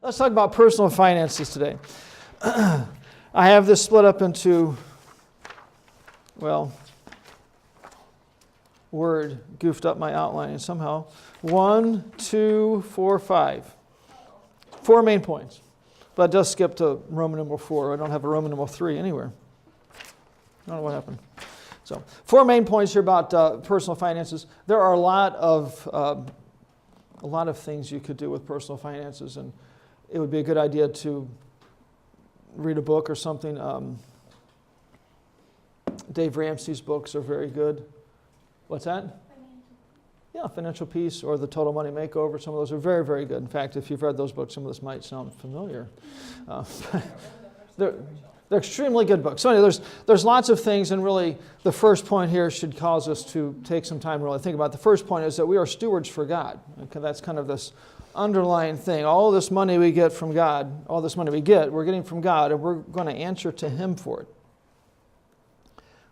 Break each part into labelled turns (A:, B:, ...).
A: Let's talk about personal finances today. I have this split up into, well, Word goofed up my outlining somehow. 1, 2, 4, 5. 4 main points. But it does skip to Roman numeral 4. I don't have a Roman numeral 3 anywhere. I don't know what happened. So 4 main points here about personal finances. There are a lot of things you could do with personal finances, and it would be a good idea to read a book or something. Dave Ramsey's books are very good. What's that? Yeah, Financial Peace or The Total Money Makeover. Some of those are very, very good. In fact, if you've read those books, some of this might sound familiar. They're extremely good books. So anyway, there's lots of things, and really the first point here should cause us to take some time to really think about. The first point is that we are stewards for God. Okay, that's kind of this underlying thing. All this money we get from God, all this money we're getting from God, and we're going to answer to Him for it.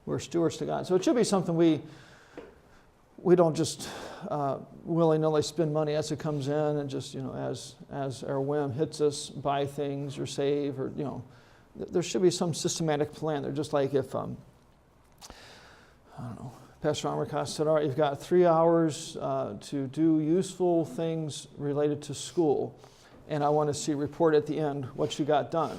A: We're stewards to God. So it should be something we don't just willy-nilly spend money as it comes in and just, as our whim hits us, buy things or save or, there should be some systematic plan there. Just like if, Pastor Amarcos said, all right, you've got 3 hours to do useful things related to school, and I want to see a report at the end what you got done.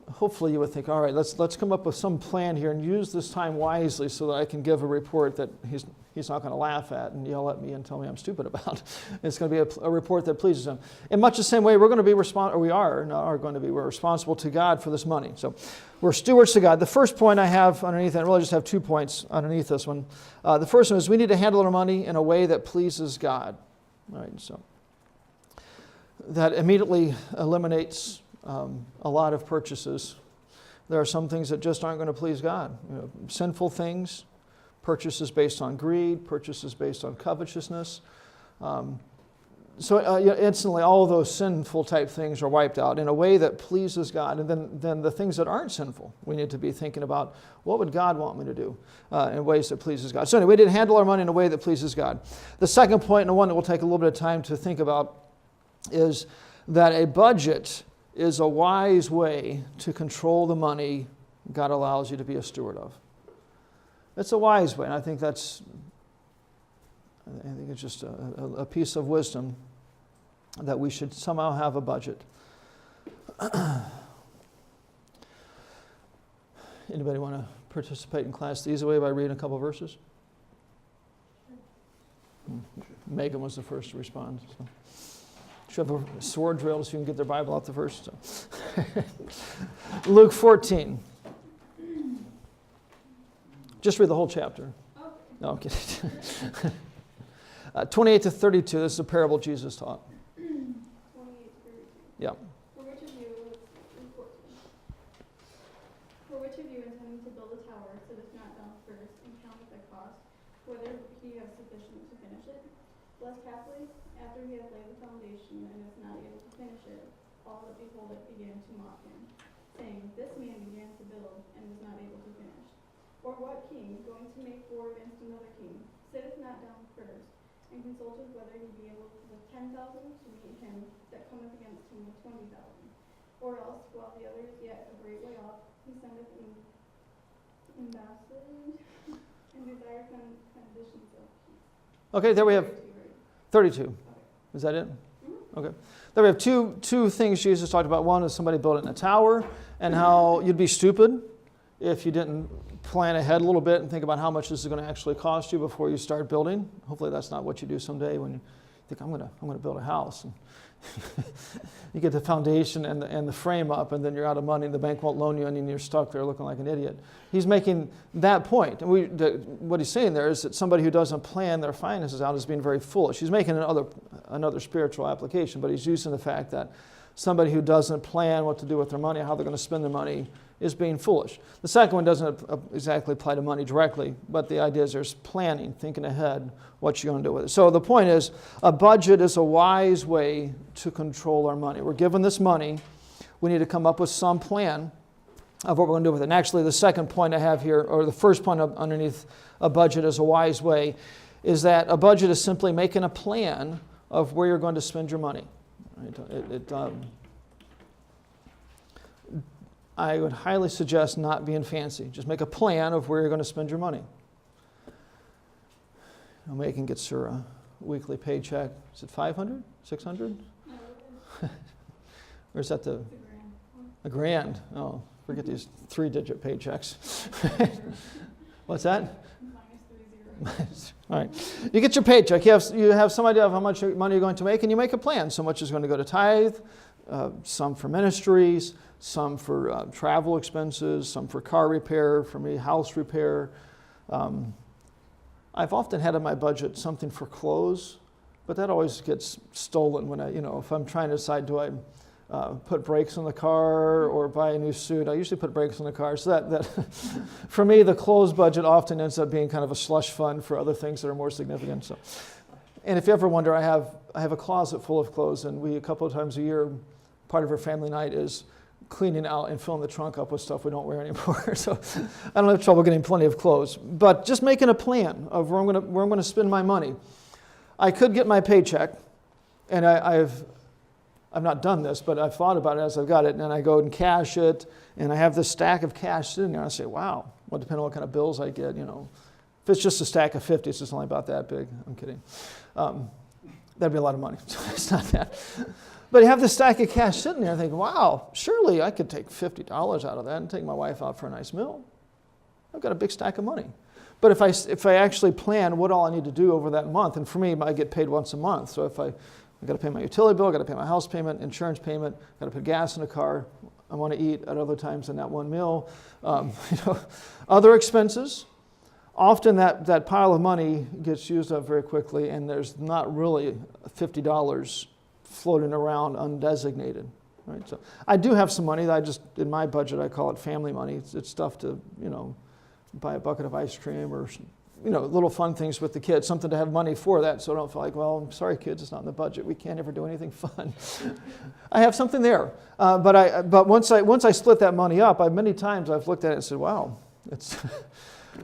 A: Hopefully you would think, all right, let's come up with some plan here and use this time wisely so that I can give a report that he's not going to laugh at and yell at me and tell me I'm stupid about. It's going to be a report that pleases him. In much the same way, we're responsible to God for this money. So we're stewards to God. The first point I have underneath, and I really just have 2 points underneath this one. The first one is we need to handle our money in a way that pleases God. All right, so that immediately eliminates a lot of purchases. There are some things that just aren't going to please God. Sinful things, purchases based on greed, purchases based on covetousness. So instantly all of those sinful type things are wiped out in a way that pleases God. And then the things that aren't sinful, we need to be thinking about, what would God want me to do in ways that pleases God? So anyway, we need to handle our money in a way that pleases God. The second point, and the one that will take a little bit of time to think about, is that a budget is a wise way to control the money God allows you to be a steward of. It's a wise way, and I think it's just a piece of wisdom that we should somehow have a budget. Anybody want to participate in class the easy way by reading a couple verses? Megan was the first to respond. So. Should have a sword drill so you can get their Bible out the first. So. Luke 14. Just read the whole chapter. No, I'm kidding. 28 to 32, this is a parable Jesus taught.
B: 28 to 32.
A: Yeah.
B: For which of you intending to build a tower sitteth not down first and counteth the cost, whether he have sufficient to finish it? Lest haply, after he hath laid the foundation and is not able to finish it, all that behold it begin to mock him, saying, This man began to build and was not able to finish. Or what king, going to make war against another king, sitteth not down first, and consulteth whether he be able with 10,000 to meet him that cometh against him with 20,000? Or else, while the other is yet a great way off, he sendeth ambassadors and desireth conditions of peace.
A: Okay, there we have 32. Is that it? Okay. There we have two things Jesus talked about. One is somebody building a tower and how you'd be stupid if you didn't plan ahead a little bit and think about how much this is going to actually cost you before you start building. Hopefully that's not what you do someday when you think, I'm going to build a house. And you get the foundation and the frame up, and then you're out of money, and the bank won't loan you, and you're stuck there looking like an idiot. He's making that point. And what he's saying there is that somebody who doesn't plan their finances out is being very foolish. He's making another spiritual application, but he's using the fact that somebody who doesn't plan what to do with their money, how they're going to spend their money, is being foolish. The second one doesn't exactly apply to money directly, but the idea is there's planning, thinking ahead what you're going to do with it. So the point is, a budget is a wise way to control our money. We're given this money. We need to come up with some plan of what we're going to do with it. And actually, the second point I have here, or the first point underneath a budget is a wise way, is that a budget is simply making a plan of where you're going to spend your money. Right? I would highly suggest not being fancy. Just make a plan of where you're going to spend your money. Megan gets her weekly paycheck. Is it 500, 600?
B: No,
A: Or is that
B: it's
A: a grand? Oh, forget these 3-digit paychecks. What's that?
B: minus 3 zeros.
A: All right. You get your paycheck. You have some idea of how much money you're going to make, and you make a plan. So much is going to go to tithe, some for ministries, some for travel expenses, some for car repair, for me, house repair. I've often had in my budget something for clothes, but that always gets stolen when if I'm trying to decide, do I put brakes on the car or buy a new suit? I usually put brakes on the car. So that for me, the clothes budget often ends up being kind of a slush fund for other things that are more significant. So, and if you ever wonder, I have a closet full of clothes, and a couple of times a year, part of our family night is cleaning out and filling the trunk up with stuff we don't wear anymore. So I don't have trouble getting plenty of clothes. But just making a plan of where I'm going to spend my money. I could get my paycheck, and I've not done this, but I've thought about it as I've got it, and I go and cash it, and I have this stack of cash sitting there. I say, wow, well, depending on what kind of bills I get, If it's just a stack of 50, it's just only about that big. I'm kidding. That'd be a lot of money. It's not that. But you have this stack of cash sitting there, thinking, wow, surely I could take $50 out of that and take my wife out for a nice meal. I've got a big stack of money. But if I actually plan what all I need to do over that month, and for me, I get paid once a month. So if I've got to pay my utility bill, I've got to pay my house payment, insurance payment, I've got to put gas in the car. I want to eat at other times than that one meal. Other expenses. Often that pile of money gets used up very quickly, and there's not really $50 floating around undesignated. Right? So I do have some money that I just, in my budget, I call it family money. It's stuff to, buy a bucket of ice cream or, little fun things with the kids, something to have money for that, so I don't feel like, well, I'm sorry, kids, it's not in the budget. We can't ever do anything fun. I have something there. But once I split that money up, many times I've looked at it and said, wow,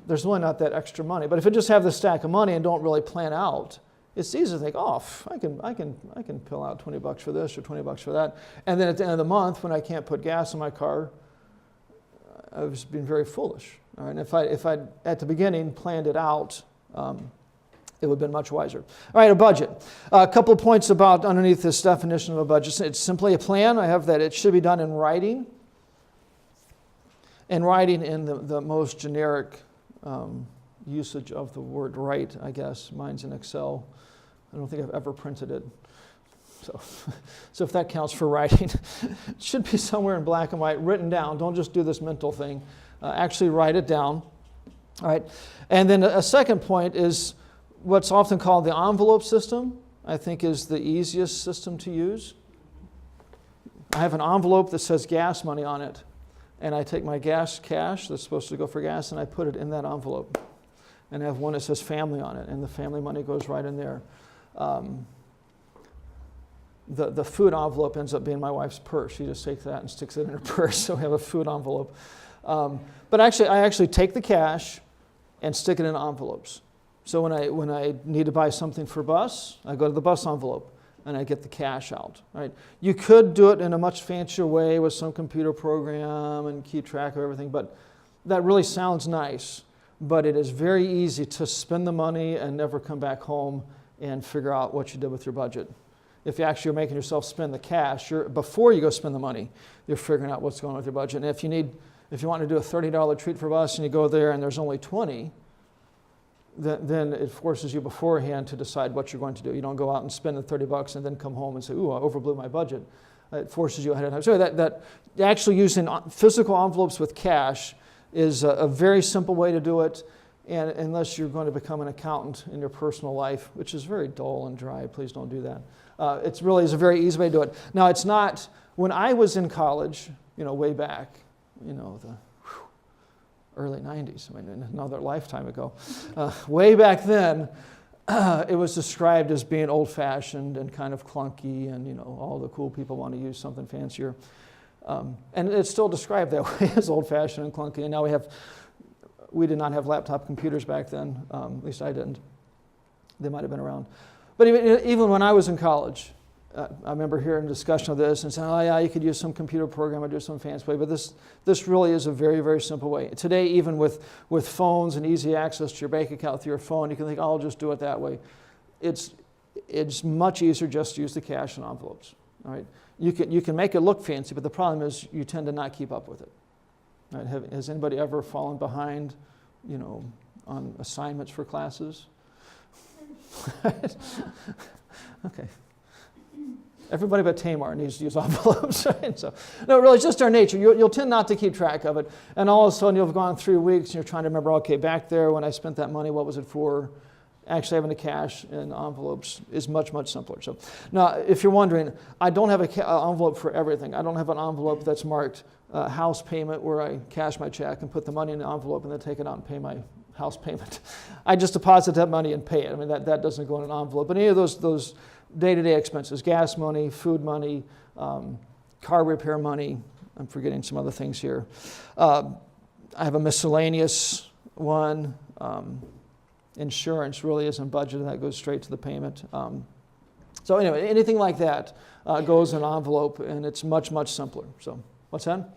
A: there's really not that extra money. But if I just have this stack of money and don't really plan out, it's easy to think, I can pill out $20 for this or $20 for that. And then at the end of the month, when I can't put gas in my car, I was being very foolish. All right? And if I'd at the beginning planned it out, it would have been much wiser. All right, a budget. A couple of points about underneath this definition of a budget. It's simply a plan. I have that it should be done in writing. And writing in the most generic usage of the word write, I guess. Mine's in Excel. I don't think I've ever printed it. So if that counts for writing, it should be somewhere in black and white, written down. Don't just do this mental thing. Actually write it down. All right. And then a second point is what's often called the envelope system, I think is the easiest system to use. I have an envelope that says gas money on it, and I take my gas cash that's supposed to go for gas, and I put it in that envelope. And I have one that says family on it, and the family money goes right in there. The food envelope ends up being my wife's purse. She just takes that and sticks it in her purse, so we have a food envelope. But actually, I actually take the cash and stick it in envelopes. So when I need to buy something for bus, I go to the bus envelope and I get the cash out. Right? You could do it in a much fancier way with some computer program and keep track of everything, but that really sounds nice. But it is very easy to spend the money and never come back home and figure out what you did with your budget. If you actually are making yourself spend the cash, before you go spend the money, you're figuring out what's going on with your budget. And if you want to do a $30 treat for bus and you go there and there's only 20, then it forces you beforehand to decide what you're going to do. You don't go out and spend the $30 and then come home and say, ooh, I overblew my budget. It forces you ahead of time. So that actually using physical envelopes with cash is a very simple way to do it. And unless you're going to become an accountant in your personal life, which is very dull and dry, please don't do that. It really is a very easy way to do it. Now, it's not, when I was in college, way back, the early 90s, another lifetime ago, way back then, it was described as being old-fashioned and kind of clunky, and all the cool people want to use something fancier. And it's still described that way as old-fashioned and clunky. And now we did not have laptop computers back then. At least I didn't. They might have been around. But even when I was in college, I remember hearing a discussion of this and saying, oh yeah, you could use some computer program or do some fancy way, but this really is a very, very simple way. Today, even with phones and easy access to your bank account through your phone, you can think, oh, I'll just do it that way. It's much easier just to use the cash and envelopes. All right? You can make it look fancy, but the problem is you tend to not keep up with it. Right? Has anybody ever fallen behind, on assignments for classes? Okay. Everybody but Tamar needs to use envelopes, right? So, no, really, it's just our nature. You'll tend not to keep track of it. And all of a sudden, you'll have gone 3 weeks, and you're trying to remember, okay, back there when I spent that money, what was it for? Actually, having the cash in envelopes is much, much simpler. So now, if you're wondering, I don't have an envelope for everything. I don't have an envelope that's marked house payment where I cash my check and put the money in the envelope and then take it out and pay my house payment. I just deposit that money and pay it. I mean, that doesn't go in an envelope. But any of those day-to-day expenses, gas money, food money, car repair money, I'm forgetting some other things here. I have a miscellaneous one. Insurance really isn't budgeted. That goes straight to the payment. So anyway, anything like that goes in an envelope, and it's much, much simpler. So what's that?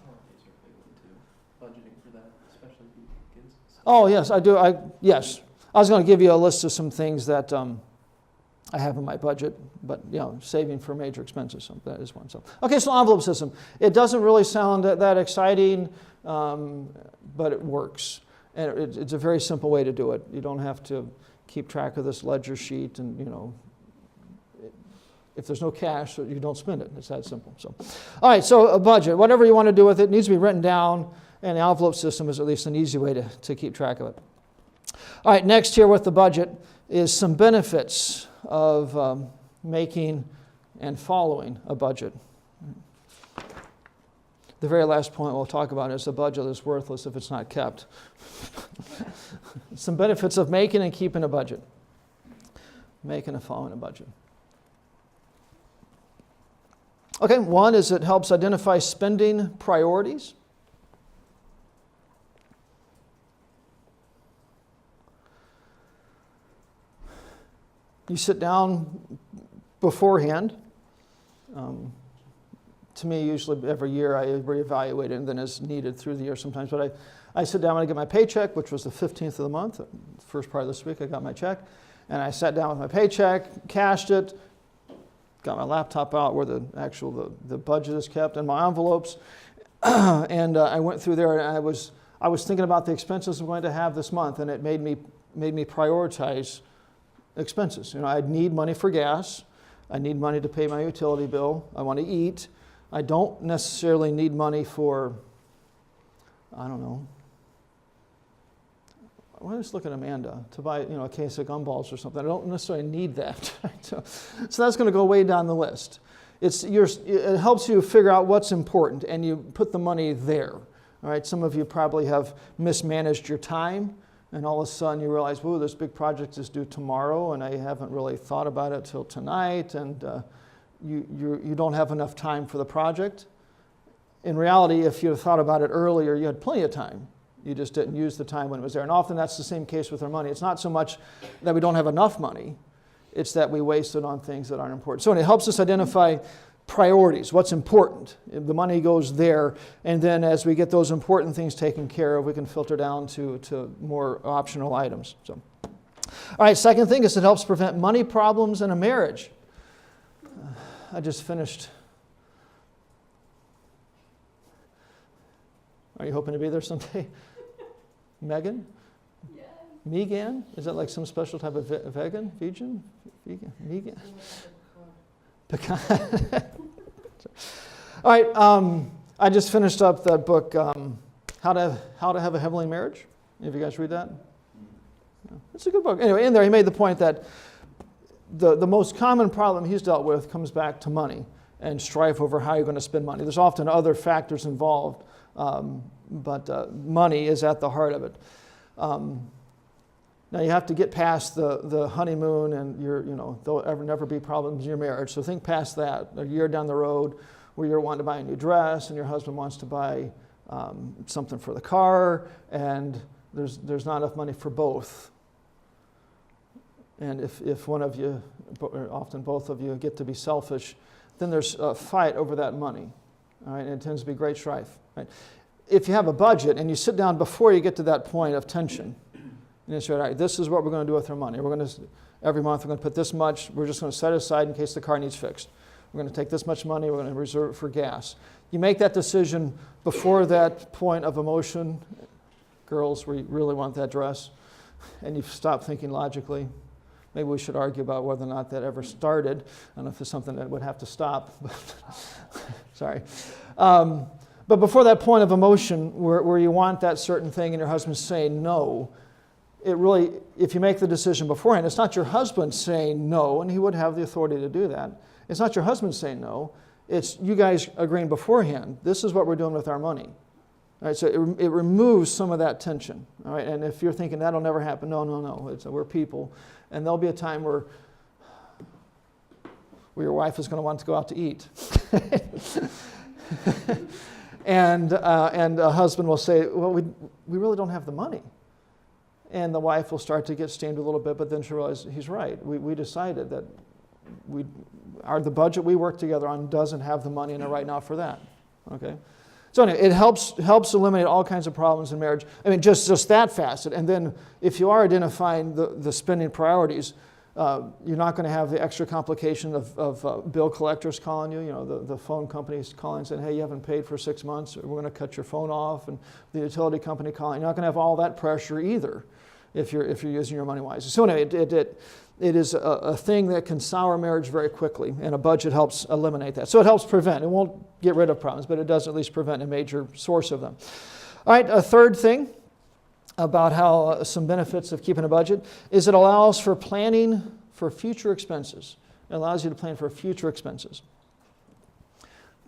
C: Budgeting for that, especially for kids.
A: Oh, yes, I do. Yes. I was going to give you a list of some things that I have in my budget, but saving for major expenses, so that is one. So okay, so envelope system. It doesn't really sound that exciting, but it works. And it's a very simple way to do it. You don't have to keep track of this ledger sheet, and if there's no cash, you don't spend it. It's that simple. So, all right. So a budget, whatever you want to do with it, needs to be written down, and the envelope system is at least an easy way to keep track of it. All right. Next here with the budget is some benefits of making and following a budget. The very last point we'll talk about is the budget is worthless if it's not kept. Some benefits of making and keeping a budget. Making and following a budget. Okay, one is it helps identify spending priorities. You sit down beforehand. To me, usually every year I reevaluate it, and then as needed through the year sometimes. But I sit down when I get my paycheck, which was the 15th of the month. The first part of this week I got my check. And I sat down with my paycheck, cashed it, got my laptop out where the budget is kept, and my envelopes. And I went through there, and I was thinking about the expenses I'm going to have this month, and it made me prioritize expenses. I need money for gas. I need money to pay my utility bill. I want to eat. I don't necessarily need money for, I don't know. Well, let's look at Amanda to buy, a case of gumballs or something. I don't necessarily need that. So that's going to go way down the list. It helps you figure out what's important, and you put the money there. All right. Some of you probably have mismanaged your time, and all of a sudden you realize, whoa, this big project is due tomorrow, and I haven't really thought about it till tonight, and you don't have enough time for the project. In reality, if you had thought about it earlier, you had plenty of time. You just didn't use the time when it was there. And often that's the same case with our money. It's not so much that we don't have enough money, it's that we waste it on things that aren't important. So it helps us identify priorities, what's important. The money goes there, and then as we get those important things taken care of, we can filter down to more optional items. So, all right, second thing is it helps prevent money problems in a marriage. I just finished. Are you hoping to be there someday? Megan?
B: Yeah.
A: Megan? Is that like some special type of vegan? Vegan? Megan? Pecan. All right. I just finished up that book, How to Have a Heavenly Marriage. Any of you guys read that? Yeah. It's a good book. Anyway, in there he made the point that the most common problem he's dealt with comes back to money and strife over how you're going to spend money. There's often other factors involved, but money is at the heart of it. Now you have to get past the honeymoon, and there'll never be problems in your marriage. So think past that. A year down the road, where you're wanting to buy a new dress, and your husband wants to buy something for the car, and there's not enough money for both. And if one of you, or often both of you, get to be selfish, then there's a fight over that money. All right, and it tends to be great strife. Right? If you have a budget and you sit down before you get to that point of tension, and you say, all right, this is what we're going to do with our money. We're going to, every month we're going to put this much, we're just going to set it aside in case the car needs fixed. We're going to take this much money, we're going to reserve it for gas. You make that decision before that point of emotion, girls, where you really want that dress, and you stop thinking logically. Maybe we should argue about whether or not that ever started. I don't know if it's something that would have to stop. Sorry. But before that point of emotion where you want that certain thing and your husband's saying no, it really, if you make the decision beforehand, it's not your husband saying no, and he would have the authority to do that. It's not your husband saying no. It's you guys agreeing beforehand. This is what we're doing with our money. All right, so it removes some of that tension. All right, and if you're thinking that'll never happen, no. We're people. And there'll be a time where your wife is going to want to go out to eat. and a husband will say, well, we really don't have the money. And the wife will start to get steamed a little bit, but then she'll realize he's right. We decided that the budget we work together on doesn't have the money in it right now for that. Okay? So anyway, it helps eliminate all kinds of problems in marriage. I mean, just that facet. And then if you are identifying the spending priorities, you're not going to have the extra complication of bill collectors calling you. You know, the phone companies calling and saying, hey, you haven't paid for 6 months. We're going to cut your phone off. And the utility company calling. You're not going to have all that pressure either if you're using your money wisely. So anyway, it is a thing that can sour marriage very quickly, and a budget helps eliminate that. So it helps prevent. It won't get rid of problems, but it does at least prevent a major source of them. All right, a third thing about how some benefits of keeping a budget is it allows for planning for future expenses. It allows you to plan for future expenses.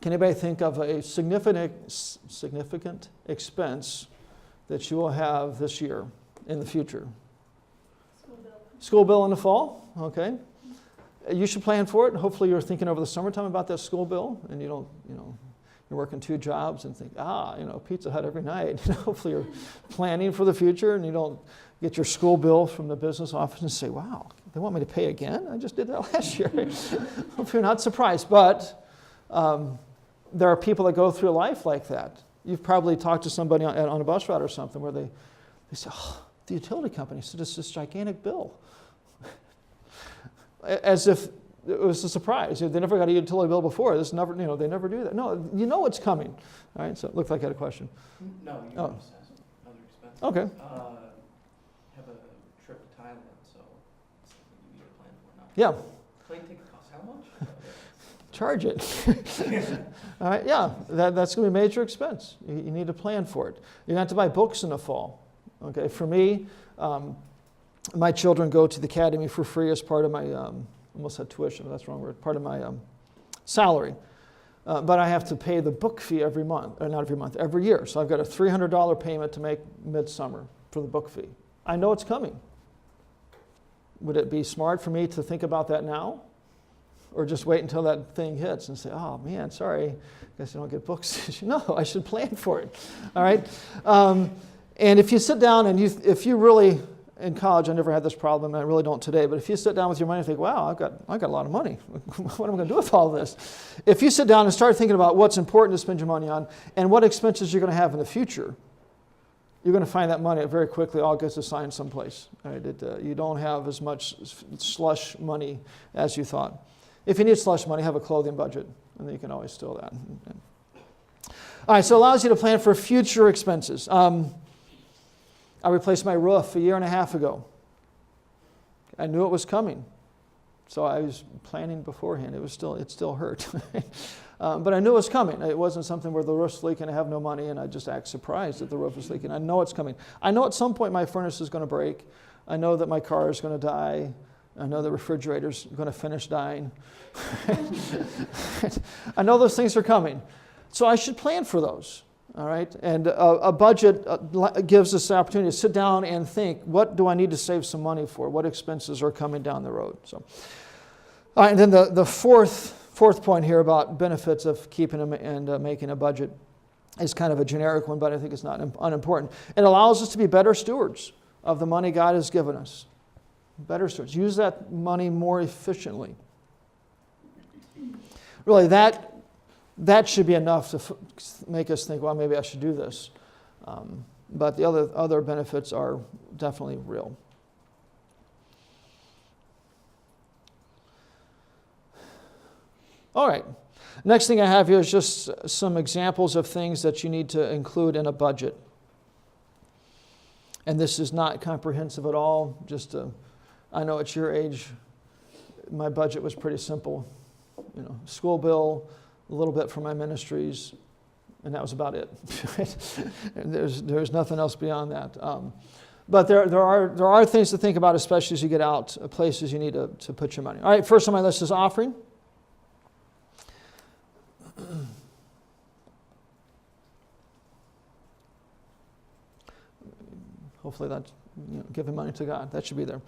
A: Can anybody think of a significant expense that you will have this year in the future? School bill in the fall, okay. You should plan for it. Hopefully you're thinking over the summertime about that school bill, and you don't, you're working 2 jobs and think, Pizza Hut every night. Hopefully you're planning for the future, and you don't get your school bill from the business office and say, wow, they want me to pay again? I just did that last year. Hopefully you're not surprised, but there are people that go through life like that. You've probably talked to somebody on a bus route or something where they say, oh, the utility company sent us this gigantic bill. As if it was a surprise. They never got a utility bill before. They never do that. No, you know it's coming. All right, so it looked like I had a question.
C: No, you can just ask other expenses.
A: Okay.
C: Have a trip to Thailand, so it's something you need to plan for now.
A: Yeah.
C: Plane ticket costs how much?
A: Charge it. All right, yeah, that's going to be a major expense. You need to plan for it. You're going to have to buy books in the fall. Okay, for me, my children go to the academy for free as part of my, almost said tuition, but that's the wrong word, part of my salary. But I have to pay the book fee every month, or not every month, every year. So I've got a $300 payment to make midsummer for the book fee. I know it's coming. Would it be smart for me to think about that now? Or just wait until that thing hits and say, oh man, sorry, I guess you don't get books. No, I should plan for it. All right? And if you sit down and if you really, in college, I never had this problem, and I really don't today, but if you sit down with your money and think, wow, I've got a lot of money. What am I going to do with all this? If you sit down and start thinking about what's important to spend your money on and what expenses you're going to have in the future, you're going to find that money very quickly all gets assigned someplace. Right? You don't have as much slush money as you thought. If you need slush money, have a clothing budget, and then you can always steal that. All right, so it allows you to plan for future expenses. I replaced my roof a year and a half ago. I knew it was coming, so I was planning beforehand. It still hurt, but I knew it was coming. It wasn't something where the roof's leaking, I have no money, and I just act surprised that the roof is leaking. I know it's coming. I know at some point my furnace is going to break. I know that my car is going to die. I know the refrigerator's going to finish dying. I know those things are coming, so I should plan for those. All right, and a budget gives us the opportunity to sit down and think, what do I need to save some money for? What expenses are coming down the road? So, all right, and then the fourth point here about benefits of keeping and making a budget is kind of a generic one, but I think it's not unimportant. It allows us to be better stewards of the money God has given us. Better stewards. Use that money more efficiently. Really, that should be enough to make us think, well, maybe I should do this. But the other benefits are definitely real. All right. Next thing I have here is just some examples of things that you need to include in a budget. And this is not comprehensive at all. I know at your age, my budget was pretty simple. School bill, a little bit for my ministries, and that was about it. There's nothing else beyond that. But there are things to think about, especially as you get out, places you need to put your money. All right, first on my list is offering. Hopefully that's giving money to God. That should be there.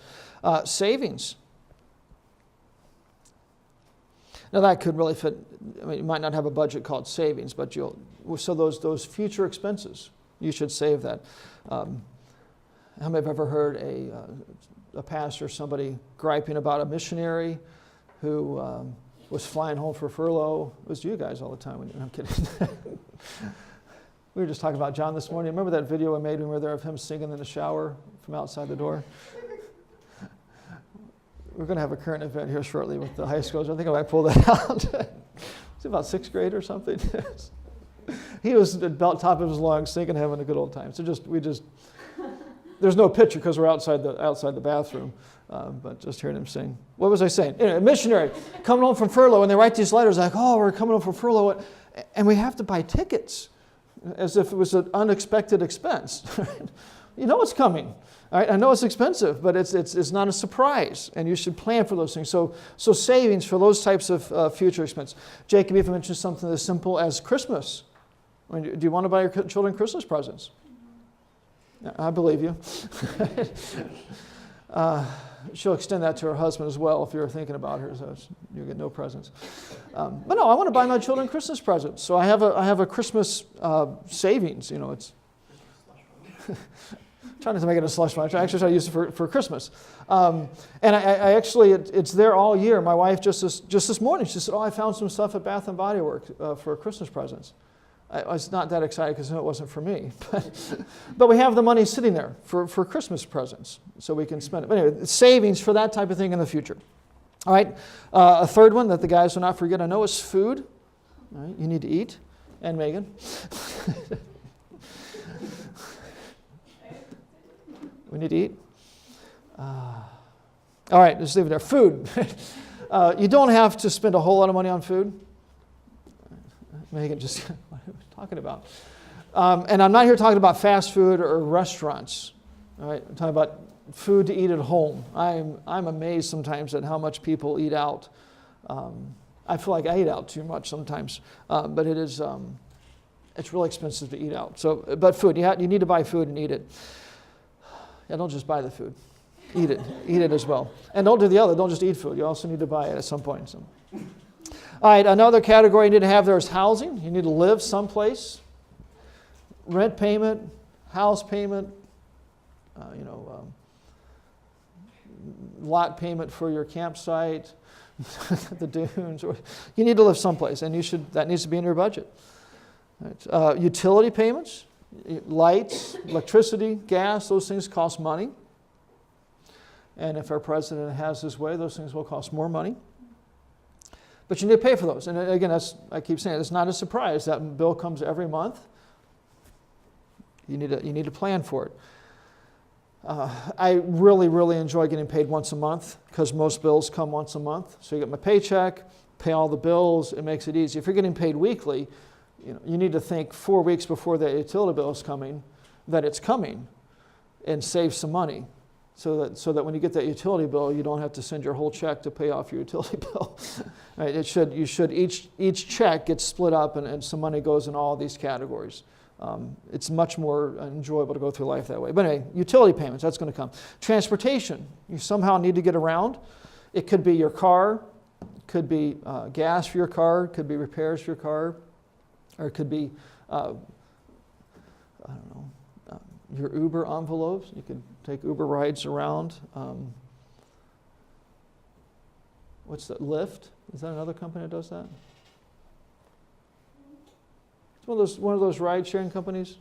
A: Savings. Now that could really fit. You might not have a budget called savings, but so those future expenses, you should save that. How many have ever heard a pastor, somebody griping about a missionary who was flying home for furlough? It was you guys all the time. I'm kidding. We were just talking about John this morning. Remember that video I made when we were there of him singing in the shower from outside the door? We're going to have a current event here shortly with the high schoolers. I think I might pull that out. It's about 6th grade or something. He was at the top of his lungs singing, having a good old time. So there's no picture because we're outside the bathroom, but just hearing him sing. What was I saying? Anyway, a missionary coming home from furlough, and they write these letters like, oh, we're coming home from furlough, and we have to buy tickets as if it was an unexpected expense. You know it's coming. All right? I know it's expensive, but it's not a surprise, and you should plan for those things. So savings for those types of future expense. Jacob even mentioned something as simple as Christmas. I mean, do you want to buy your children Christmas presents? I believe you. She'll extend that to her husband as well if you're thinking about her, so you get no presents. But no, I want to buy my children Christmas presents. So I have a Christmas savings. It's trying not to make it a slush fund. I actually try to use it for Christmas. And I actually, it's there all year. My wife just this morning, she said, oh, I found some stuff at Bath & Body Works for Christmas presents. I was not that excited because I knew it wasn't for me. But we have the money sitting there for Christmas presents, so we can spend it. But anyway, savings for that type of thing in the future. All right. A third one that the guys will not forget, I know, is food. All right. You need to eat. And Megan. We need to eat. All right, let's leave it there. Food. You don't have to spend a whole lot of money on food. Megan, just what are we talking about? And I'm not here talking about fast food or restaurants. All right, I'm talking about food to eat at home. I'm amazed sometimes at how much people eat out. I feel like I eat out too much sometimes, but it's really expensive to eat out. So, but food, you need to buy food and eat it. Yeah, don't just buy the food. Eat it as well. And don't do the other. Don't just eat food. You also need to buy it at some point. So. All right, another category you need to have there is housing. You need to live someplace. Rent payment, house payment, lot payment for your campsite, the dunes. You need to live someplace, and that needs to be in your budget. Right. Utility payments, lights, electricity, gas, those things cost money. And if our president has his way, those things will cost more money. But you need to pay for those. And again, I keep saying, it's not a surprise. That bill comes every month. You need to plan for it. I really, really enjoy getting paid once a month because most bills come once a month. So you get my paycheck, pay all the bills. It makes it easy. If you're getting paid weekly, you need to think 4 weeks before the utility bill is coming that it's coming and save some money. So that when you get that utility bill, you don't have to send your whole check to pay off your utility bill. Right? Each check gets split up and some money goes in all these categories. It's much more enjoyable to go through life that way. But anyway, utility payments, that's going to come. Transportation, you somehow need to get around. It could be your car, could be gas for your car, could be repairs for your car, or it could be, your Uber envelopes. You could take Uber rides around. what's that, Lyft? Is that another company that does that? It's one of those ride-sharing companies.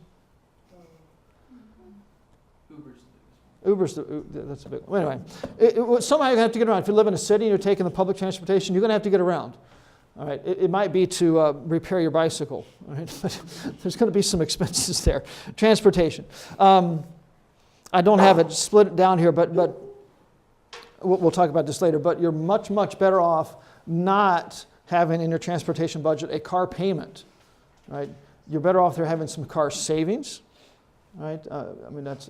C: Uber's
A: That's a big one. Anyway, somehow you have to get around. If you live in a city and you're taking the public transportation, you're going to have to get around. All right, it might be to repair your bicycle. All right, but there's going to be some expenses there. Transportation. I don't have it split down here, but we'll talk about this later. But you're much, much better off not having in your transportation budget a car payment. Right, you're better off there having some car savings. Right,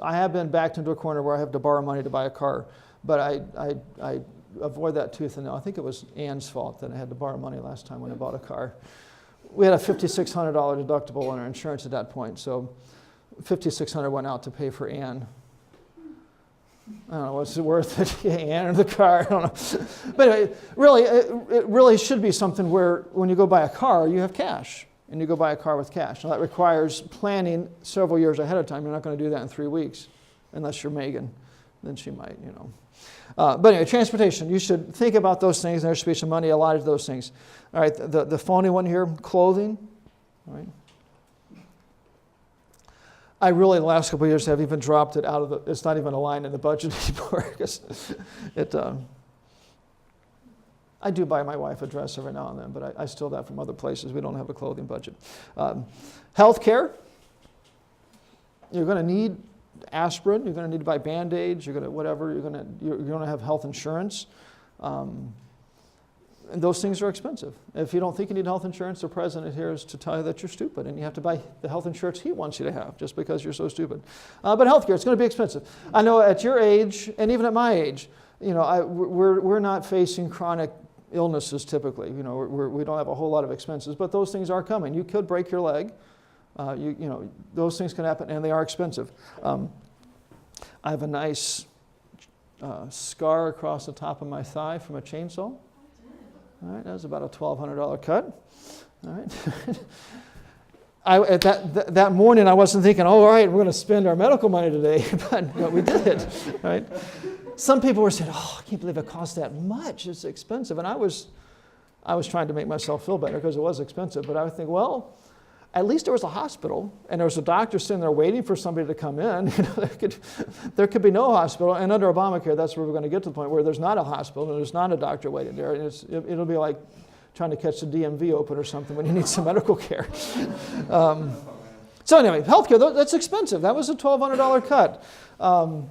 A: I have been backed into a corner where I have to borrow money to buy a car, but I avoid that tooth and nail. I think it was Ann's fault that I had to borrow money last time when I bought a car. We had a $5,600 deductible on our insurance at that point, so $5,600 went out to pay for Ann. I don't know, what's it worth it? Ann or the car? I don't know. But anyway, really, it really should be something where when you go buy a car, you have cash, and you go buy a car with cash. Now that requires planning several years ahead of time. You're not going to do that in 3 weeks, unless you're Megan. Then she might, But anyway, transportation, you should think about those things, and there should be some money allotted to those things. All right, the phony one here, clothing. All right. I really, the last couple of years, have even dropped it out of it's not even a line in the budget anymore. Because I do buy my wife a dress every now and then, but I steal that from other places. We don't have a clothing budget. Health care. You're going to need aspirin. You're going to need to buy Band-Aids. You're going to whatever. You're going to have health insurance. And those things are expensive. If you don't think you need health insurance, the president here is to tell you that you're stupid, and you have to buy the health insurance he wants you to have just because you're so stupid. But healthcare, it's going to be expensive. I know at your age, and even at my age, we're not facing chronic illnesses typically. We don't have a whole lot of expenses, but those things are coming. You could break your leg. Those things can happen, and they are expensive. I have a nice scar across the top of my thigh from a chainsaw. All right, that was about a $1,200 cut. All right. At that morning, I wasn't thinking, all right, we're going to spend our medical money today, but we did. Right? Some people were saying, I can't believe it cost that much. It's expensive. And I was trying to make myself feel better because it was expensive. But I would think, well, at least there was a hospital, and there was a doctor sitting there waiting for somebody to come in. There could be no hospital, and under Obamacare, that's where we're going to get to the point where there's not a hospital and there's not a doctor waiting there. And it'll be like trying to catch the DMV open or something when you need some medical care. So anyway, healthcare, that's expensive. That was a $1,200 cut. I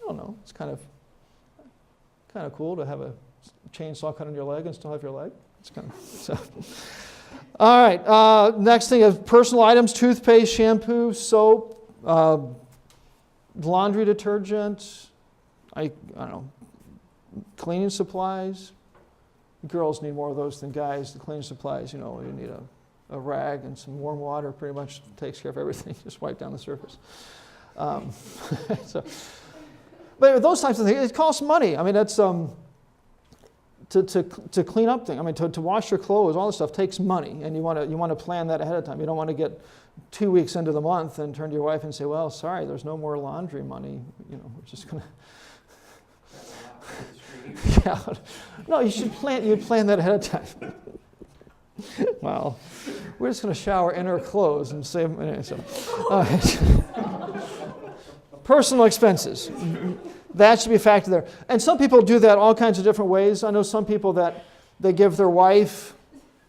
A: don't know. It's kind of cool to have a chainsaw cut on your leg and still have your leg. It's kind of so. All right, next thing is personal items, toothpaste, shampoo, soap, laundry detergent, I don't know, cleaning supplies. Girls need more of those than guys. The cleaning supplies, you need a rag and some warm water, pretty much takes care of everything. Just wipe down the surface. But those types of things, it costs money. I mean, that's... To clean up things, to wash your clothes, all this stuff takes money, and you want to plan that ahead of time. You don't want to get 2 weeks into the month and turn to your wife and say, "Well, sorry, there's no more laundry money. We're just gonna." Yeah, no, you should plan. You'd plan that ahead of time. Well, we're just going to shower in our clothes and save. Anyway, so, personal expenses. That should be a factor there. And some people do that all kinds of different ways. I know some people that they give their wife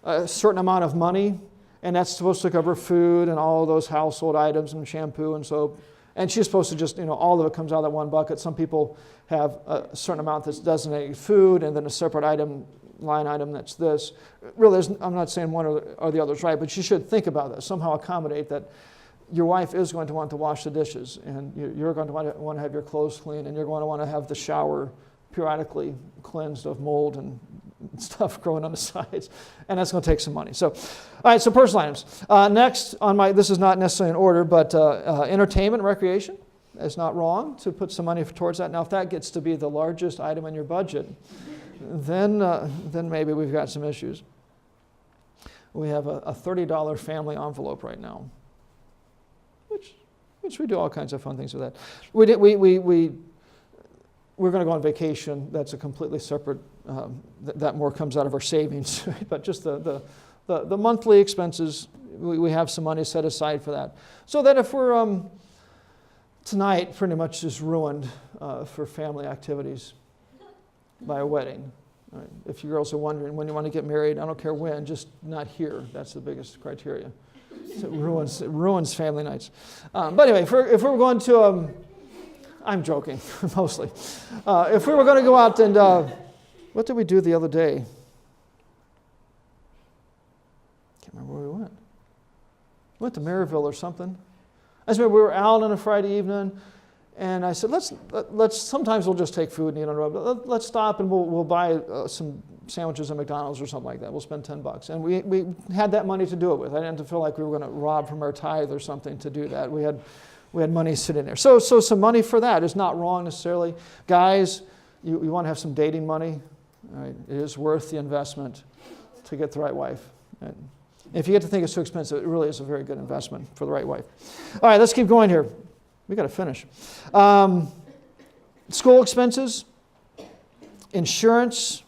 A: a certain amount of money, and that's supposed to cover food and all of those household items and shampoo and soap. And she's supposed to just, all of it comes out of that one bucket. Some people have a certain amount that's designated food and then a separate line item that's this. Really, I'm not saying one or the other is right, but you should think about that. Somehow accommodate that. Your wife is going to want to wash the dishes, and you're going to want to have your clothes clean, and you're going to want to have the shower periodically cleansed of mold and stuff growing on the sides, and that's going to take some money. So, all right, so personal items. Next on this is not necessarily in order, but entertainment and recreation. It's not wrong to put some money towards that. Now, if that gets to be the largest item in your budget, then maybe we've got some issues. We have a $30 family envelope right now. Which we do all kinds of fun things with that. we're going to go on vacation. That's a completely separate, that more comes out of our savings. But just the monthly expenses, we have some money set aside for that. So that if we're, tonight pretty much is ruined for family activities by a wedding. Right? If you girls are wondering when you want to get married, I don't care when, just not here. That's the biggest criteria. So it ruins family nights. But anyway, if we were going to, I'm joking, mostly. If we were going to go out and, what did we do the other day? Can't remember where we went. We went to Maryville or something. I just remember we were out on a Friday evening, and I said, let's sometimes we'll just take food and eat on the road, but let's stop and we'll buy some sandwiches at McDonald's or something like that. We'll spend $10. And we had that money to do it with. I didn't feel like we were going to rob from our tithe or something to do that. We had money sitting there. So some money for that is not wrong necessarily. Guys, you want to have some dating money. Right? It is worth the investment to get the right wife. And if you get to think it's too expensive, it really is a very good investment for the right wife. All right, let's keep going here. We got to finish. School expenses, insurance,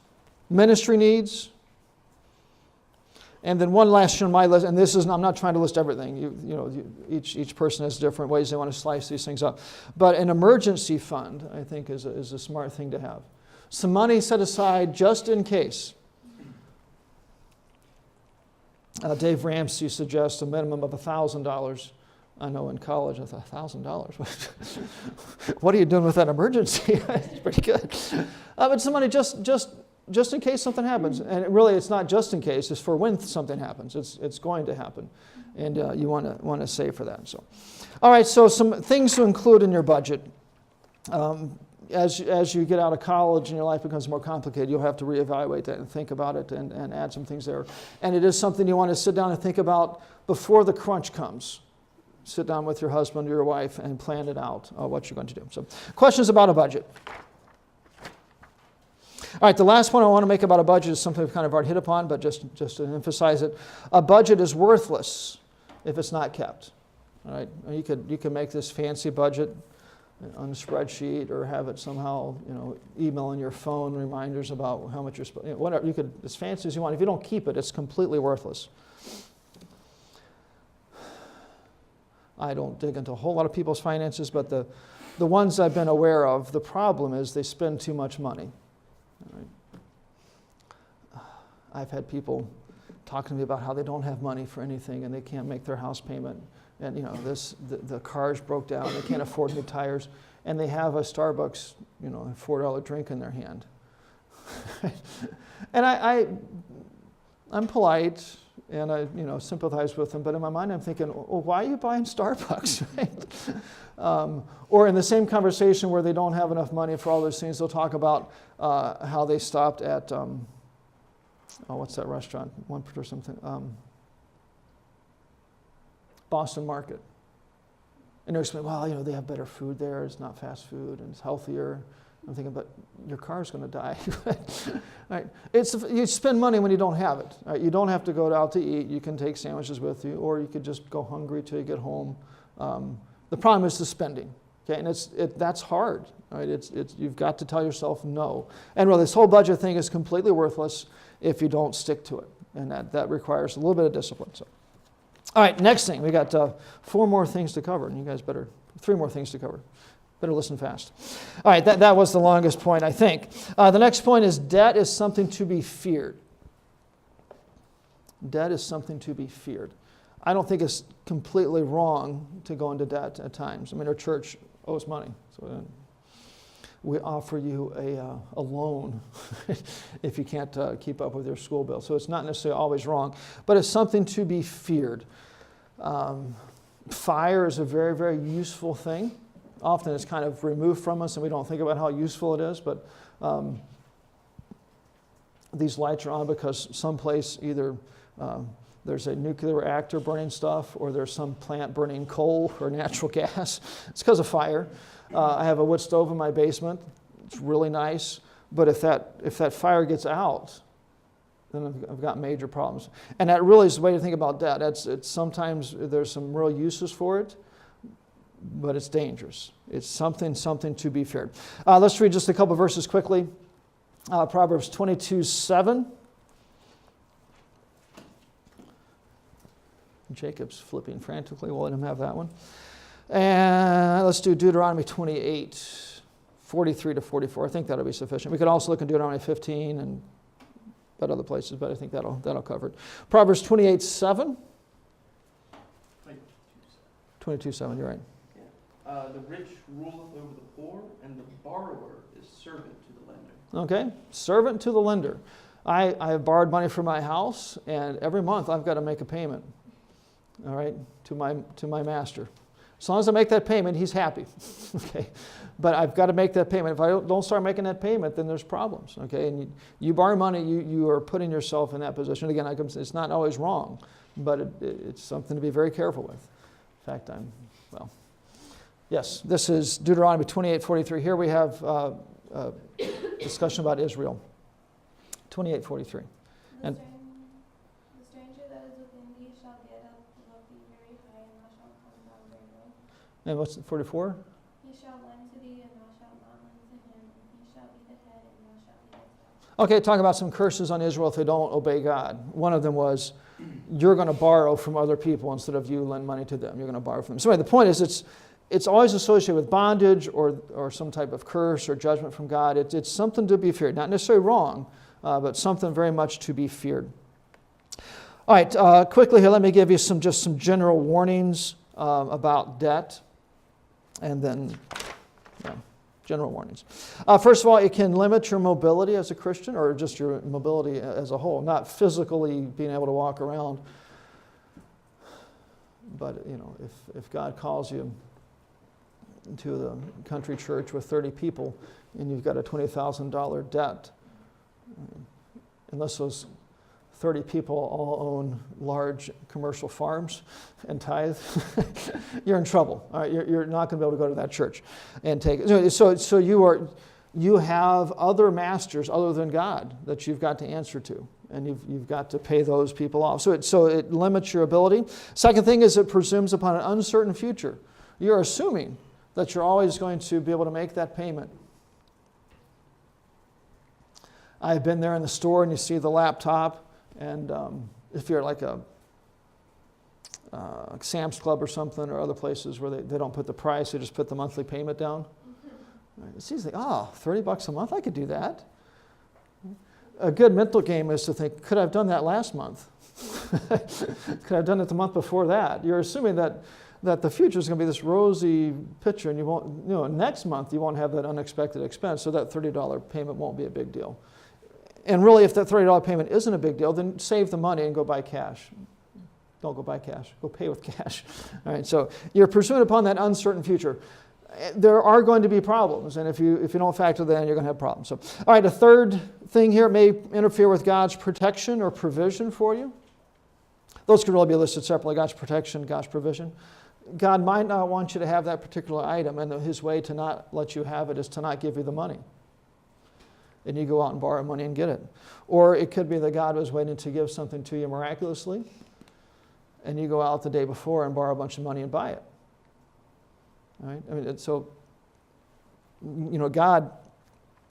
A: ministry needs, and then one last on my list. And this is I'm not trying to list everything. Each person has different ways they want to slice these things up. But an emergency fund, I think, is a smart thing to have. Some money set aside just in case. Dave Ramsey suggests a minimum of $1,000. I know in college I thought, $1,000? What are you doing with that emergency? It's pretty good. But some money just in case something happens. And really it's not just in case, it's for when something happens. It's going to happen. And you want to save for that. So, all right, so some things to include in your budget. As you get out of college and your life becomes more complicated, you'll have to reevaluate that and think about it and add some things there. And it is something you want to sit down and think about before the crunch comes. Sit down with your husband or your wife and plan it out, what you're going to do. So, questions about a budget? All right, the last point I want to make about a budget is something we've kind of already hit upon, but just to emphasize it. A budget is worthless if it's not kept. All right, you could make this fancy budget on a spreadsheet or have it somehow, email on your phone reminders about how much you're spending. Whatever, you could, as fancy as you want. If you don't keep it, it's completely worthless. I don't dig into a whole lot of people's finances, but the ones I've been aware of, the problem is they spend too much money. All right. I've had people talking to me about how they don't have money for anything and they can't make their house payment. And the cars broke down, they can't afford new tires, and they have a Starbucks, $4 drink in their hand. And I'm polite and I sympathize with them, but in my mind I'm thinking, well, why are you buying Starbucks? Right? Or in the same conversation where they don't have enough money for all those things, they'll talk about how they stopped at what's that restaurant? One or something. Boston Market. And they're explaining, well, they have better food there, it's not fast food, and it's healthier. I'm thinking, but your car's going to die. Right? You spend money when you don't have it. Right? You don't have to go out to eat. You can take sandwiches with you, or you could just go hungry till you get home. The problem is the spending. Okay, and that's hard. Right? You've got to tell yourself no. And really, this whole budget thing is completely worthless if you don't stick to it, and that requires a little bit of discipline. So. All right, next thing. We got 4 more things to cover, and you guys 3 more things to cover. Better listen fast. All right, that was the longest point, I think. The next point is debt is something to be feared. Debt is something to be feared. I don't think it's completely wrong to go into debt at times. I mean, our church owes money. So we offer you a loan if you can't keep up with your school bill. So it's not necessarily always wrong, but it's something to be feared. Fire is a very, very useful thing. Often it's kind of removed from us and we don't think about how useful it is, but these lights are on because someplace either there's a nuclear reactor burning stuff or there's some plant burning coal or natural gas. It's because of fire. I have a wood stove in my basement. It's really nice, but if that fire gets out, then I've got major problems. And that really is the way to think about debt. Sometimes there's some real uses for it, but it's dangerous. It's something to be feared. Let's read just a couple verses quickly. Proverbs 22:7. Jacob's flipping frantically. We'll let him have that one. And let's do Deuteronomy 28:43 to 44. I think that'll be sufficient. We could also look in Deuteronomy 15 and but other places, but I think that'll cover it. Proverbs 28:7. 22:7, you're right.
C: The rich ruleth over the poor, and the borrower is servant to the lender.
A: Okay, servant to the lender. I have borrowed money for my house, and every month I've got to make a payment, all right, to my master. As long as I make that payment, he's happy, okay? But I've got to make that payment. If I don't start making that payment, then there's problems, okay? And you borrow money, you are putting yourself in that position. Again, it's not always wrong, but it's something to be very careful with. In fact, yes, this is Deuteronomy 28:43. Here we have discussion about Israel. 28:43. And
B: The stranger that is within thee shall get up above thee very high, and thou shalt come down very low.
A: and what's 44?
B: He shall lend to thee, and thou shalt not lend to him, and he shall be the head, and thou shalt be the tail.
A: Okay, talk about some curses on Israel if they don't obey God. One of them was, you're going to borrow from other people instead of you lend money to them. You're going to borrow from them. So anyway, the point is it's always associated with bondage or some type of curse or judgment from God. It's something to be feared. Not necessarily wrong, but something very much to be feared. All right, quickly here, let me give you some general warnings about debt, and then general warnings. First of all, it can limit your mobility as a Christian, or just your mobility as a whole, not physically being able to walk around. But if God calls you to the country church with 30 people and you've got a $20,000 debt, unless those 30 people all own large commercial farms and tithe, you're in trouble. All right, you're not going to be able to go to that church and take it. So you have other masters other than God that you've got to answer to, and you've got to pay those people off. So it limits your ability. Second thing is it presumes upon an uncertain future. You're assuming that you're always going to be able to make that payment. I've been there in the store and you see the laptop, and if you're like a Sam's Club or something, or other places where they don't put the price, they just put the monthly payment down. It's easy. $30 a month, I could do that. A good mental game is to think, could I have done that last month? Could I have done it the month before that? You're assuming that the future is going to be this rosy picture, and you won't, next month you won't have that unexpected expense, so that $30 payment won't be a big deal. And really, if that $30 payment isn't a big deal, then save the money and go buy cash. Don't go buy cash. Go pay with cash. All right, so you're pursuing upon that uncertain future. There are going to be problems, and if you don't factor that in, you're going to have problems. So, all right, a third thing here may interfere with God's protection or provision for you. Those could really be listed separately: God's protection, God's provision. God might not want you to have that particular item, and His way to not let you have it is to not give you the money. And you go out and borrow money and get it. Or it could be that God was waiting to give something to you miraculously, and you go out the day before and borrow a bunch of money and buy it. All right? I mean, God,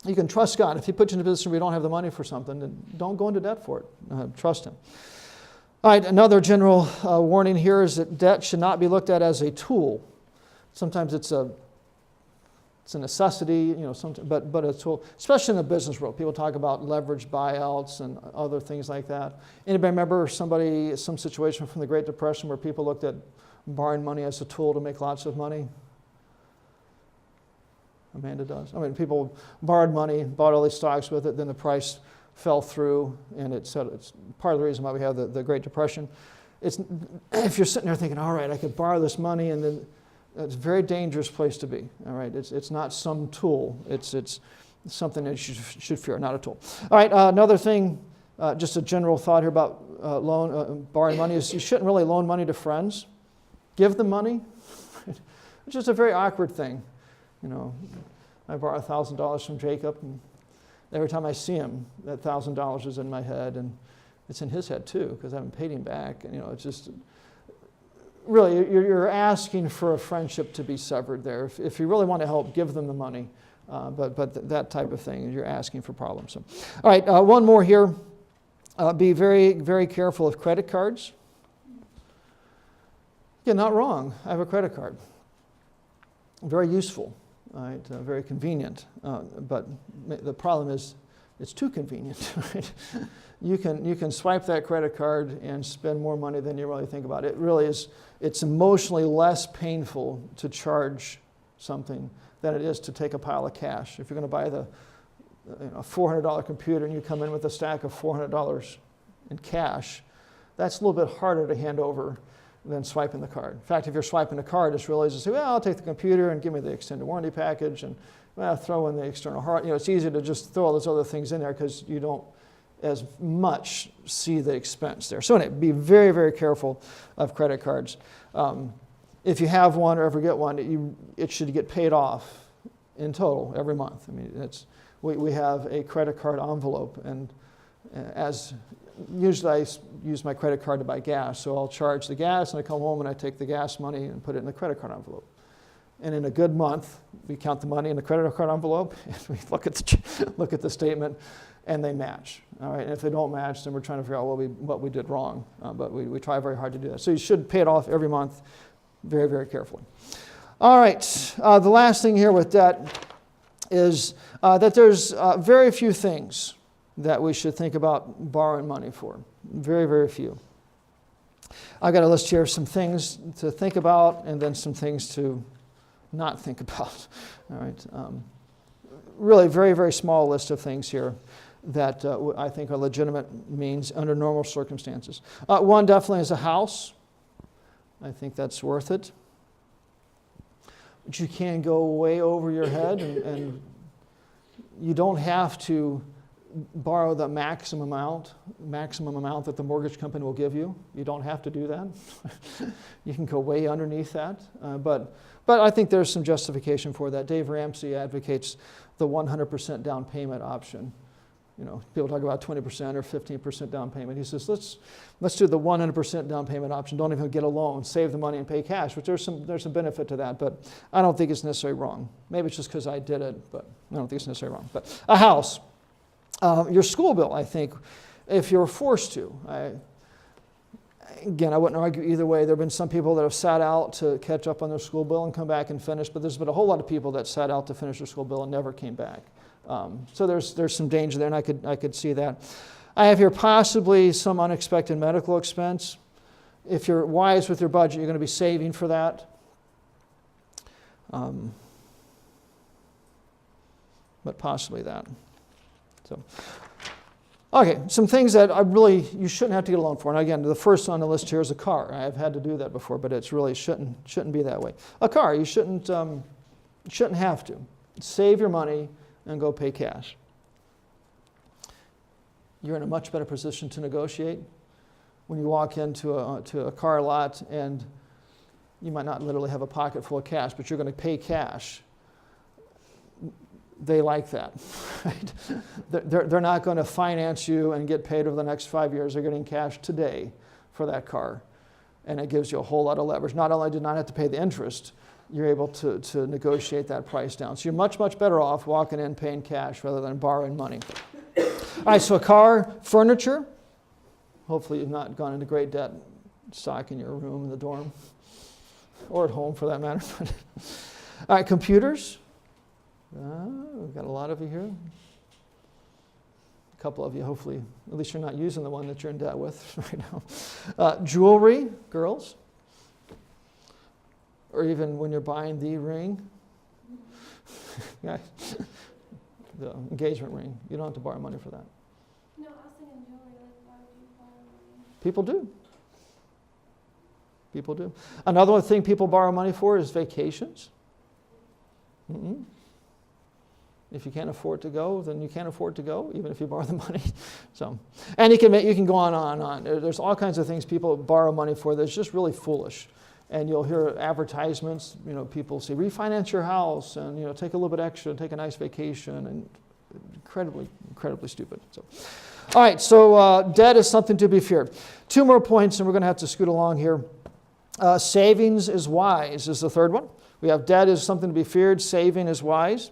A: you can trust God. If He puts you in a position where you don't have the money for something, then don't go into debt for it. Trust Him. All right, another general warning here is that debt should not be looked at as a tool. Sometimes it's a necessity, but a tool, especially in the business world. People talk about leveraged buyouts and other things like that. Anybody remember some situation from the Great Depression where people looked at borrowing money as a tool to make lots of money? Amanda does. I mean, people borrowed money, bought all these stocks with it, then the price fell through, and it's part of the reason why we have the Great Depression. If you're sitting there thinking, all right, I could borrow this money, and then it's a very dangerous place to be. All right, it's not some tool. It's something that you should fear, not a tool. All right, another thing, just a general thought here about borrowing money is you shouldn't really loan money to friends. Give them money, which is a very awkward thing. I borrow $1,000 from Jacob, and every time I see him, that $1,000 is in my head, and it's in his head too, because I haven't paid him back. And it's just really, you're asking for a friendship to be severed there. If you really want to help, give them the money. But that type of thing, you're asking for problems. So, all right, one more here. Be very, very careful of credit cards. Yeah, not wrong. I have a credit card. Very useful, right? Very convenient. But the problem is, it's too convenient. Right? You can swipe that credit card and spend more money than you really think about. It really is. It's emotionally less painful to charge something than it is to take a pile of cash. If you're going to buy the $400 computer and you come in with a stack of $400 in cash, that's a little bit harder to hand over than swiping the card. In fact, if you're swiping the card, it's really easy to say, well, I'll take the computer and give me the extended warranty package and throw in the external hard. It's easy to just throw all those other things in there because you don't as much see the expense there. So anyway, be very, very careful of credit cards. If you have one or ever get one, it should get paid off in total every month. I mean, we have a credit card envelope, and usually I use my credit card to buy gas, so I'll charge the gas, and I come home and I take the gas money and put it in the credit card envelope. And in a good month, we count the money in the credit card envelope, and we look at the statement, and they match. All right, and if they don't match, then we're trying to figure out what we did wrong. But we try very hard to do that. So you should pay it off every month, very, very carefully. All right, the last thing here with debt is that there's very few things that we should think about borrowing money for. Very, very few. I've got a list here of some things to think about and then some things to not think about. All right, really very, very small list of things here that I think are legitimate means under normal circumstances. One definitely is a house. I think that's worth it. But you can go way over your head, and you don't have to borrow the maximum amount that the mortgage company will give you. You don't have to do that. You can go way underneath that. But I think there's some justification for that. Dave Ramsey advocates the 100% down payment option. People talk about 20% or 15% down payment. He says, let's do the 100% down payment option. Don't even get a loan. Save the money and pay cash, which there's some benefit to that, but I don't think it's necessarily wrong. Maybe it's just because I did it, but I don't think it's necessarily wrong. But a house. Your school bill, I think, if you're forced to. Again, I wouldn't argue either way. There have been some people that have sat out to catch up on their school bill and come back and finish, but there's been a whole lot of people that sat out to finish their school bill and never came back. So there's some danger there, and I could see that. I have here possibly some unexpected medical expense. If you're wise with your budget, you're going to be saving for that. But possibly that. So, okay, some things that you shouldn't have to get a loan for. And again, the first on the list here is a car. I've had to do that before, but it's really shouldn't be that way. A car, you shouldn't have to. Save your money and go pay cash. You're in a much better position to negotiate when you walk into a car lot, and you might not literally have a pocket full of cash, but you're going to pay cash. They like that, right? They're not going to finance you and get paid over the next 5 years. They're getting cash today for that car, and it gives you a whole lot of leverage. Not only do you not have to pay the interest, you're able to negotiate that price down. So you're much, much better off walking in paying cash rather than borrowing money. All right, so a car, furniture. Hopefully you've not gone into great debt stocking your room in the dorm, or at home for that matter. All right, computers. We've got a lot of you here. A couple of you, hopefully, at least you're not using the one that you're in debt with right now. Jewelry, girls. Or even when you're buying the ring. Yeah. The engagement ring. You don't have to borrow money for that.
B: No, I was thinking jewelry, why would you borrow money?
A: People do. People do. Another thing people borrow money for is vacations. Mm-mm. If you can't afford to go, then you can't afford to go, even if you borrow the money. So, and you can go on and on. There's all kinds of things people borrow money for that's just really foolish. And you'll hear advertisements, people say, refinance your house and, take a little bit extra, take a nice vacation, and incredibly, incredibly stupid. So, all right, so debt is something to be feared. 2 more points, and we're going to have to scoot along here. Savings is wise is the third one. We have debt is something to be feared. Saving is wise.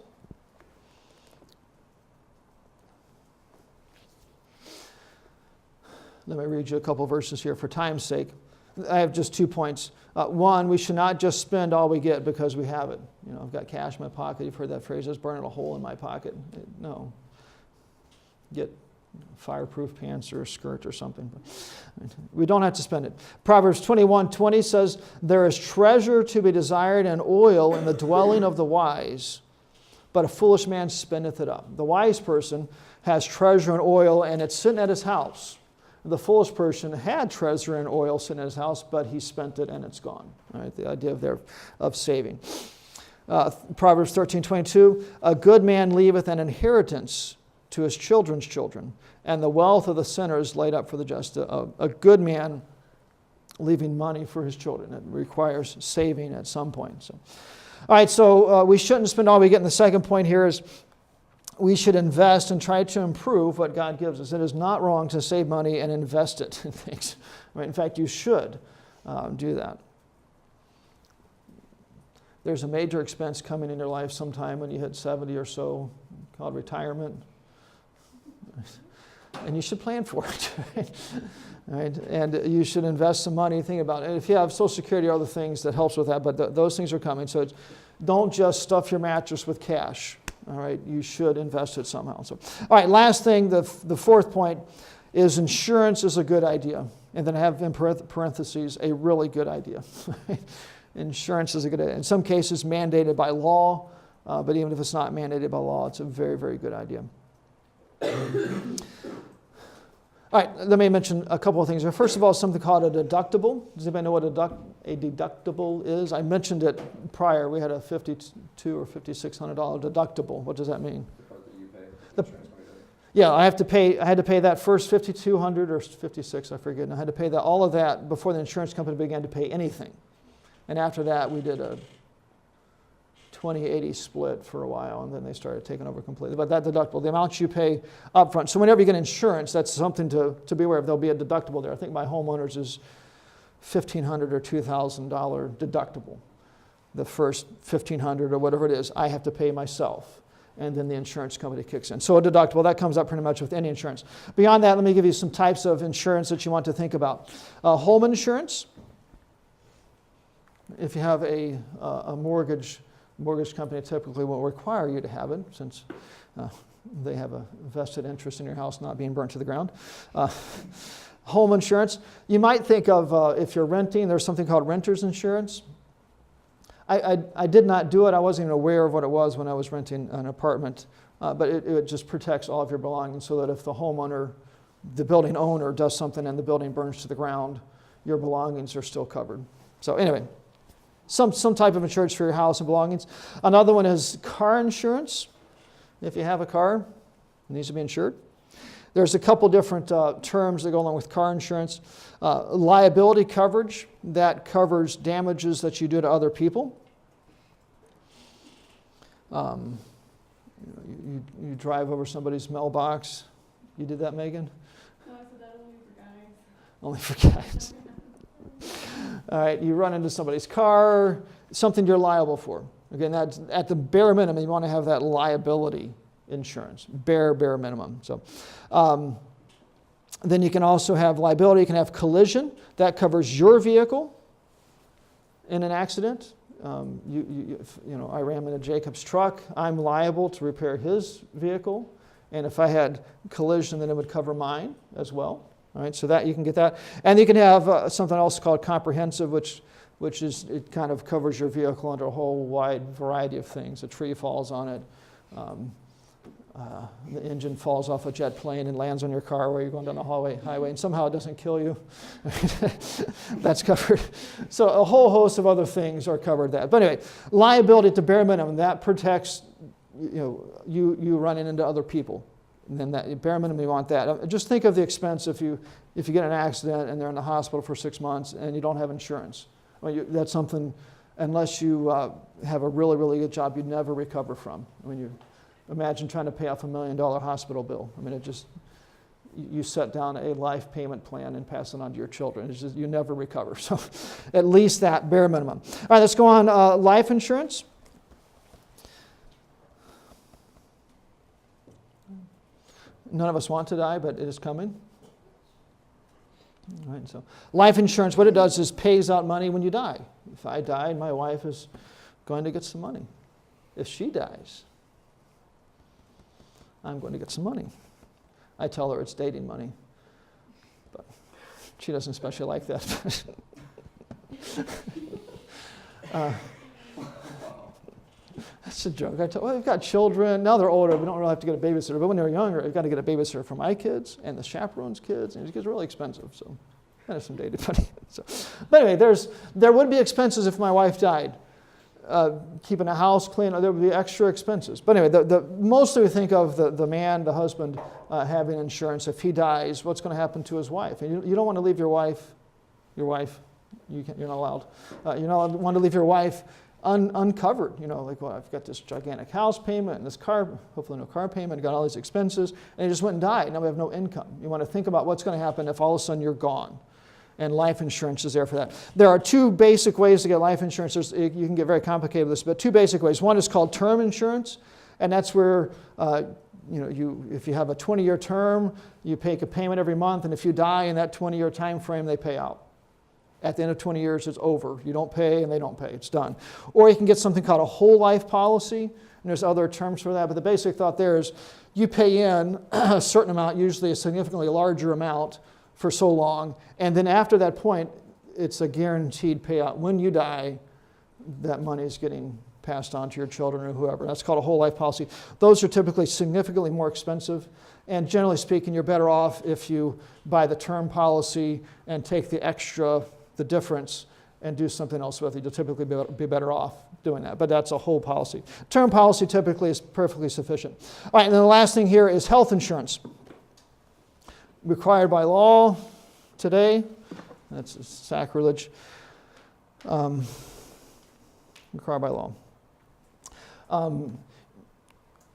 A: Let me read you a couple verses here for time's sake. I have just 2 points. One, we should not just spend all we get because we have it. I've got cash in my pocket. You've heard that phrase, "It's burning a hole in my pocket." No. Get fireproof pants or a skirt or something. We don't have to spend it. Proverbs 21:20 says, "There is treasure to be desired and oil in the dwelling of the wise, but a foolish man spendeth it up." The wise person has treasure and oil, and it's sitting at his house. The foolish person had treasure and oil sitting in his house, but he spent it and it's gone. All right, the idea of saving. Proverbs 13:22, "A good man leaveth an inheritance to his children's children, and the wealth of the sinner is laid up for the just." A good man leaving money for his children. It requires saving at some point. So, all right, so we shouldn't spend all we get. And the second point here is we should invest and try to improve what God gives us. It is not wrong to save money and invest it in things. Right? In fact, you should do that. There's a major expense coming in your life sometime when you hit 70 or so, called retirement. And you should plan for it. Right? And you should invest some money. Think about it. If you have Social Security or other things, that helps with that, but those things are coming. So don't just stuff your mattress with cash. All right, you should invest it somehow. So, all right, last thing, the fourth point is insurance is a good idea. And then I have in parentheses, a really good idea. Insurance is a good idea. In some cases, mandated by law, but even if it's not mandated by law, it's a very, very good idea. All right, let me mention a couple of things. First of all, something called a deductible. Does anybody know what a deductible is? I mentioned it prior. We had a $5,200 or $5,600 deductible. What does that mean?
D: The part that you pay.
A: Yeah, I had to pay that first $5,200 or $5,600, I forget. And I had to pay that, all of that before the insurance company began to pay anything. And after that, we did a 20-80 split for a while, and then they started taking over completely. But that deductible, the amount you pay up front. So whenever you get insurance, that's something to be aware of. There'll be a deductible there. I think my homeowner's is $1,500 or $2,000 deductible. The first $1,500 or whatever it is, I have to pay myself. And then the insurance company kicks in. So a deductible, that comes up pretty much with any insurance. Beyond that, let me give you some types of insurance that you want to think about. Home insurance. If you have a mortgage company typically will require you to have it, since they have a vested interest in your house not being burnt to the ground. Home insurance. You might think of, if you're renting, there's something called renter's insurance. I did not do it. I wasn't even aware of what it was when I was renting an apartment. But it just protects all of your belongings so that if the homeowner, the building owner, does something and the building burns to the ground, your belongings are still covered. So anyway, some type of insurance for your house and belongings. Another one is car insurance. If you have a car, it needs to be insured. There's a couple different terms that go along with car insurance. Liability coverage, that covers damages that you do to other people. You drive over somebody's mailbox. You did that, Megan?
B: No, I said that only for guys.
A: Only for guys. All right, you run into somebody's car, something you're liable for. Again, that's at the bare minimum, you want to have that liability insurance, bare minimum. So, then you can also have liability. You can have collision. That covers your vehicle in an accident. I ram into Jacob's truck. I'm liable to repair his vehicle. And if I had collision, then it would cover mine as well. All right, so that you can get that. And you can have something else called comprehensive, which is, it kind of covers your vehicle under a whole wide variety of things. A tree falls on it. The engine falls off a jet plane and lands on your car while you're going down the highway, and somehow it doesn't kill you. That's covered. So a whole host of other things are covered that. But anyway, liability at the bare minimum, that protects you running into other people. And then that bare minimum, you want that. Just think of the expense if you get in an accident and they're in the hospital for 6 months and you don't have insurance. Well, that's something, unless you have a really, really good job, you'd never recover from. I mean, you imagine trying to pay off $1 million hospital bill. I mean, you set down a life payment plan and pass it on to your children. It's just, you never recover. So at least that bare minimum. All right, let's go on. Life insurance. None of us want to die, but it is coming. All right, so life insurance, what it does is pays out money when you die. If I die, my wife is going to get some money. If she dies, I'm going to get some money. I tell her it's dating money, but she doesn't especially like that. That's a joke. Well, we've got children. Now they're older. We don't really have to get a babysitter. But when they were younger, I've got to get a babysitter for my kids and the chaperone's kids. And it gets really expensive. So I have some dated money. But anyway, there would be expenses if my wife died. Keeping a house clean, there would be extra expenses. But anyway, mostly we think of the man, the husband, having insurance. If he dies, what's going to happen to his wife? And you don't want to leave your wife, you're not allowed. You don't want to leave your wife uncovered. Like, well, I've got this gigantic house payment and this car, hopefully no car payment, got all these expenses, and he just went and died. Now we have no income. You want to think about what's going to happen if all of a sudden you're gone. And life insurance is there for that. There are two basic ways to get life insurance. You can get very complicated with this, but two basic ways. One is called term insurance, and that's where if you have a 20-year term, you make a payment every month, and if you die in that 20-year time frame, they pay out. At the end of 20 years, it's over. You don't pay, and they don't pay. It's done. Or you can get something called a whole life policy, and there's other terms for that, but the basic thought there is you pay in a certain amount, usually a significantly larger amount, for so long, and then after that point, it's a guaranteed payout. When you die, that money is getting passed on to your children or whoever. That's called a whole life policy. Those are typically significantly more expensive, and generally speaking, you're better off if you buy the term policy and take the difference, and do something else with it. You'll typically be better off doing that, but that's a whole policy. Term policy typically is perfectly sufficient. All right, and then the last thing here is health insurance. Required by law today. That's sacrilege. Required by law.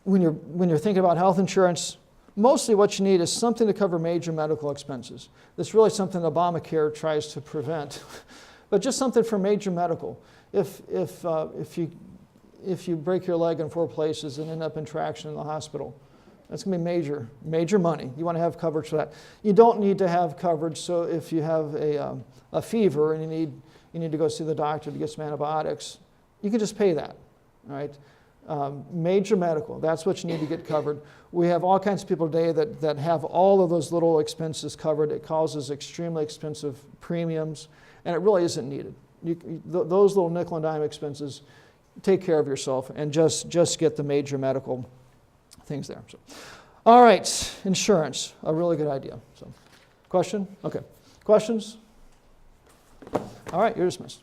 A: When you're thinking about health insurance, mostly what you need is something to cover major medical expenses. That's really something Obamacare tries to prevent, but just something for major medical. If you break your leg in 4 places and end up in traction in the hospital, that's going to be major money. You want to have coverage for that. You don't need to have coverage, so if you have a fever and you need to go see the doctor to get some antibiotics, you can just pay that, all right? Major medical, that's what you need to get covered. We have all kinds of people today that have all of those little expenses covered. It causes extremely expensive premiums, and it really isn't needed. Those little nickel and dime expenses, take care of yourself and just get the major medical things there. So, all right, insurance, a really good idea. So, question? Okay, questions? All right, you're dismissed.